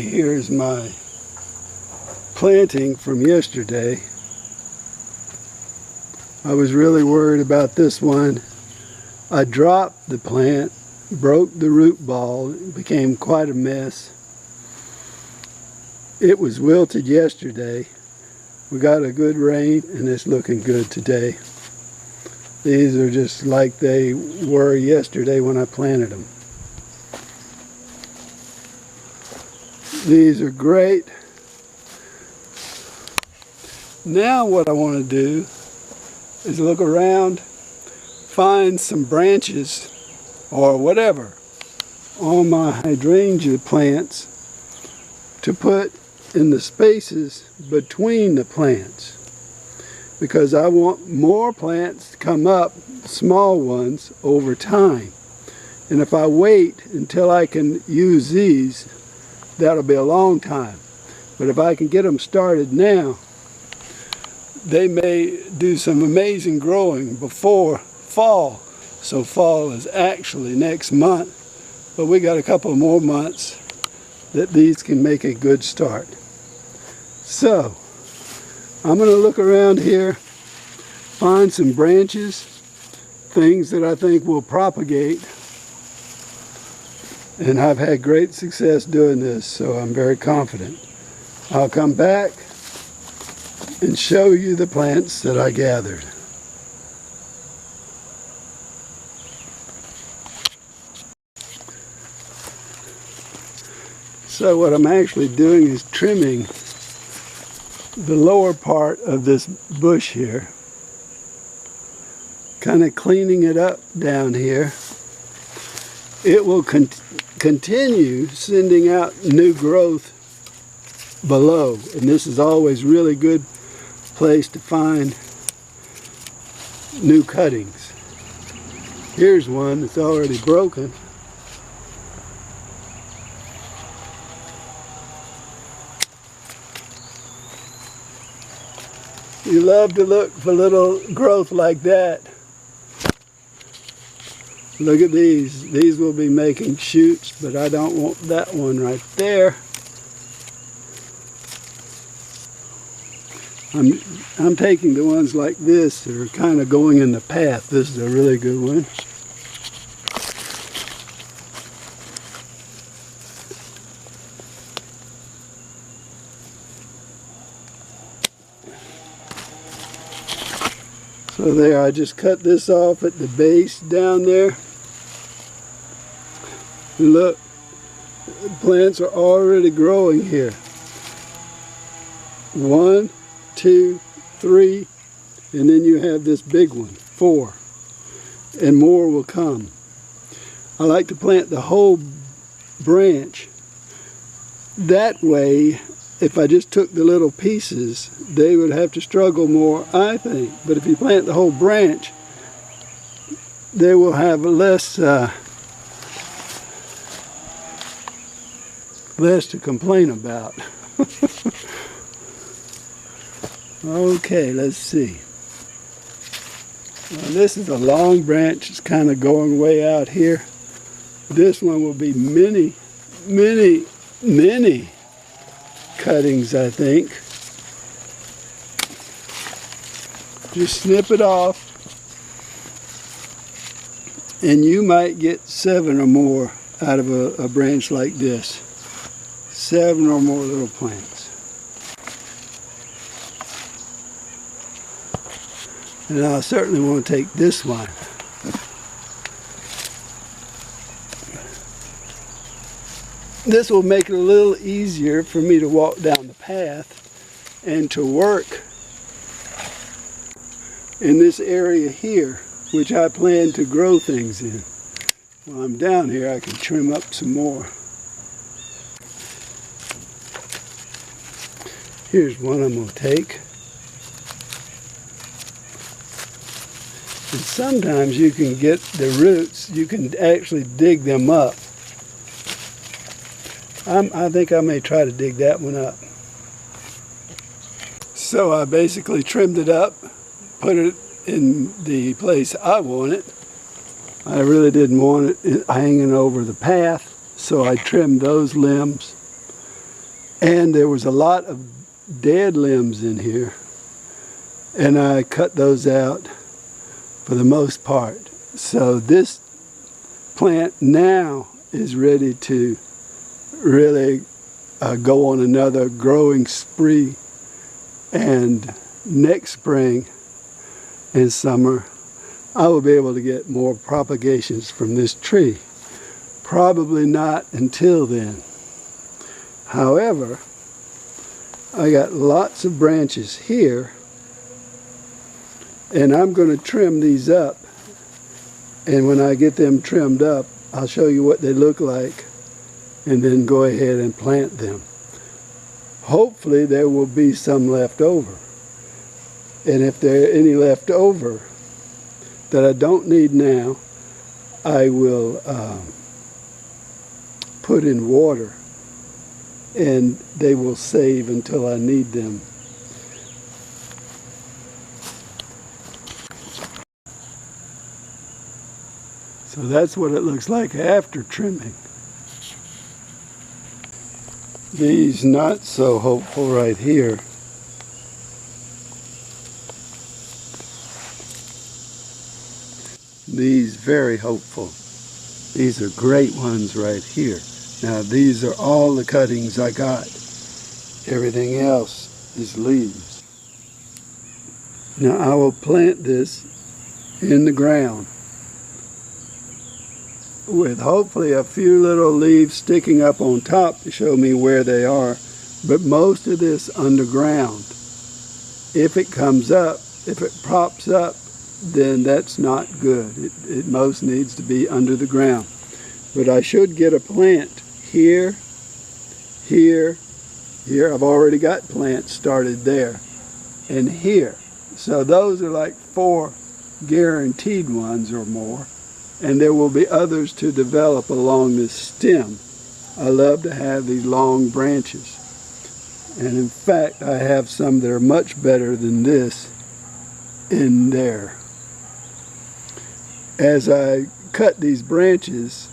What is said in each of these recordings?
Here's my planting from yesterday. I was really worried about this one. I dropped the plant, broke the root ball, it became quite a mess. It was wilted yesterday. We got a good rain and it's looking good today. These are just like they were yesterday when I planted them. These are great. Now what I want to do is look around, find some branches or whatever on my hydrangea plants to put in the spaces between the plants, because I want more plants to come up, small ones, over time. And if I wait until I can use these, that'll be a long time. But if I can get them started now, they may do some amazing growing before fall. So fall is actually next month, but we got a couple more months that these can make a good start. So I'm going to look around here, find some branches, things that I think will propagate. And I've had great success doing this, so I'm very confident. I'll come back and show you the plants that I gathered. So what I'm actually doing is trimming the lower part of this bush here, kind of cleaning it up down here. It will continue sending out new growth below, and this is always really good place to find new cuttings. Here's one that's already broken. You love to look for little growth like that. Look at these. These will be making shoots, but I don't want that one right there. I'm taking the ones like this that are kind of going in the path. This is a really good one. So there, I just cut this off at the base down there. And look, the plants are already growing here. 1, 2, 3, and then you have this big one, 4. And more will come. I like to plant the whole branch. That way, if I just took the little pieces, they would have to struggle more, I think. But if you plant the whole branch, they will have less to complain about. Okay, let's see. Well, this is a long branch. It's kind of going way out here. This one will be many, many, many cuttings, I think. Just snip it off and you might get 7 or more out of a branch like this. 7 or more little plants. And I certainly want to take this one. This will make it a little easier for me to walk down the path and to work in this area here, which I plan to grow things in. While I'm down here, I can trim up some more. Here's one I'm going to take. And sometimes you can get the roots, you can actually dig them up. I think I may try to dig that one up. So I basically trimmed it up, put it in the place I want it. I really didn't want it hanging over the path, so I trimmed those limbs And there was a lot of dead limbs in here, and I cut those out for the most part. So this plant now is ready to really go on another growing spree, and next spring and summer I will be able to get more propagations from this tree. Probably not until then. However, I got lots of branches here, and I'm going to trim these up, and when I get them trimmed up I'll show you what they look like and then go ahead and plant them. Hopefully there will be some left over, and if there are any left over that I don't need now, I will put in water, and they will save until I need them. So that's what it looks like after trimming. These not so hopeful right here. These very hopeful. These are great ones right here. Now these are all the cuttings I got. Everything else is leaves. Now I will plant this in the ground with hopefully a few little leaves sticking up on top to show me where they are, but most of this underground. If it comes up, if it pops up, then that's not good. It most needs to be under the ground. But I should get a plant here, here, here. I've already got plants started there, and here. So those are like 4 guaranteed ones or more. And there will be others to develop along this stem. I love to have these long branches. And in fact, I have some that are much better than this in there. As I cut these branches,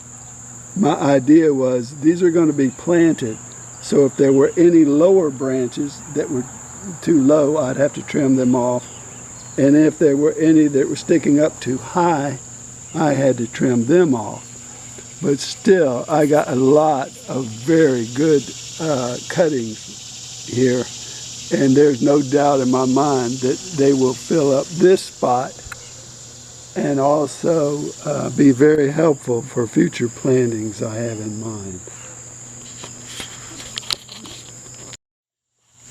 my idea was these are going to be planted. So if there were any lower branches that were too low, I'd have to trim them off. And if there were any that were sticking up too high, I had to trim them off. But still, I got a lot of very good cuttings here, and there's no doubt in my mind that they will fill up this spot and also be very helpful for future plantings I have in mind.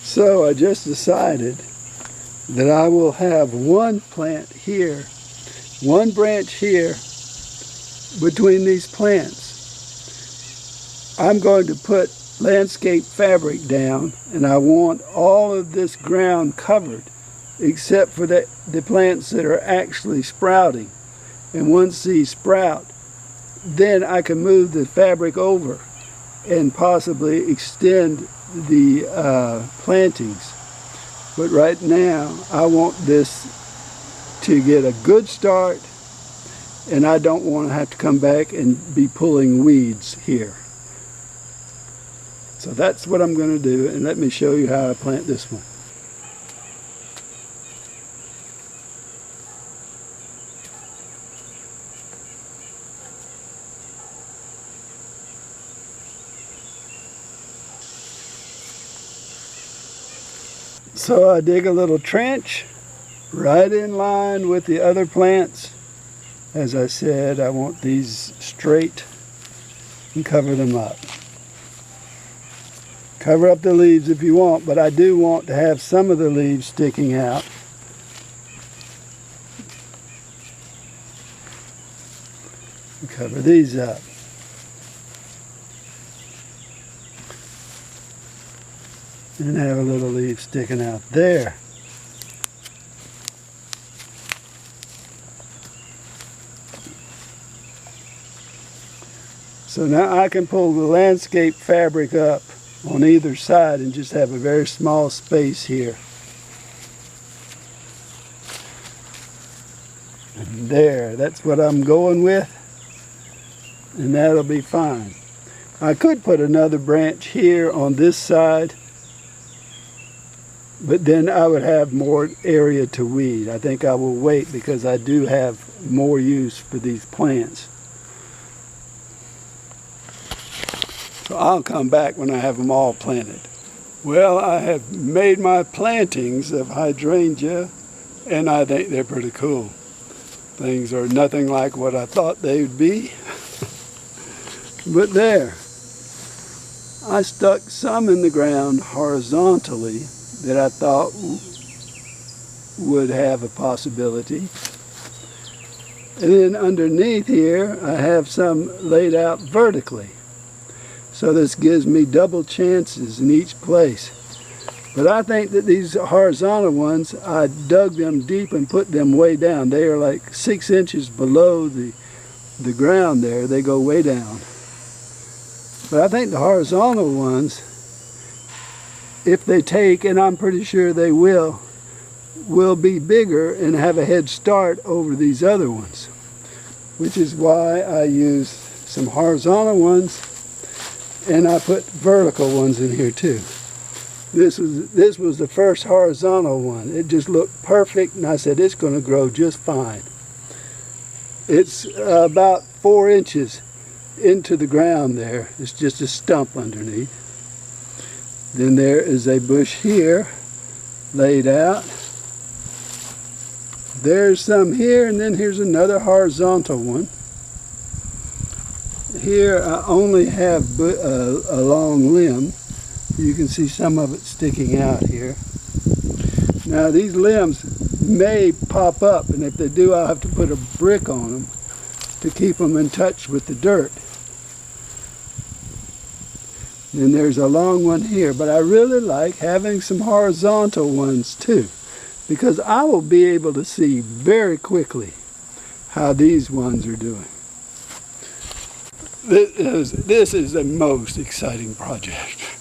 So I just decided that I will have one plant here, one branch here between these plants. I'm going to put landscape fabric down, and I want all of this ground covered except for the plants that are actually sprouting. And once these sprout, then I can move the fabric over and possibly extend the plantings. But right now I want this to get a good start, and I don't want to have to come back and be pulling weeds here. So that's what I'm going to do, and let me show you how I plant this one. So I dig a little trench right in line with the other plants. As I said, I want these straight and cover them up. Cover up the leaves if you want, but I do want to have some of the leaves sticking out. And cover these up. And have a little leaf sticking out there. So now I can pull the landscape fabric up on either side and just have a very small space here. And there, that's what I'm going with, and that'll be fine. I could put another branch here on this side, but then I would have more area to weed. I think I will wait because I do have more use for these plants. So I'll come back when I have them all planted. Well, I have made my plantings of hydrangea, and I think they're pretty cool. Things are nothing like what I thought they would be. But there, I stuck some in the ground horizontally that I thought would have a possibility. And then underneath here, I have some laid out vertically. So this gives me double chances in each place. But I think that these horizontal ones, I dug them deep and put them way down. They are like 6 inches below the ground there. They go way down. But I think the horizontal ones, if they take, and I'm pretty sure they will be bigger and have a head start over these other ones. Which is why I use some horizontal ones, and I put vertical ones in here too. This was the first horizontal one. It just looked perfect, and I said it's going to grow just fine. It's about 4 inches into the ground there. It's just a stump underneath. Then there is a bush here laid out. There's some here, and then here's another horizontal one. Here I only have a long limb. You can see some of it sticking out here. Now these limbs may pop up, and if they do, I'll have to put a brick on them to keep them in touch with the dirt. Then there's a long one here, but I really like having some horizontal ones too, because I will be able to see very quickly how these ones are doing. This is the most exciting project.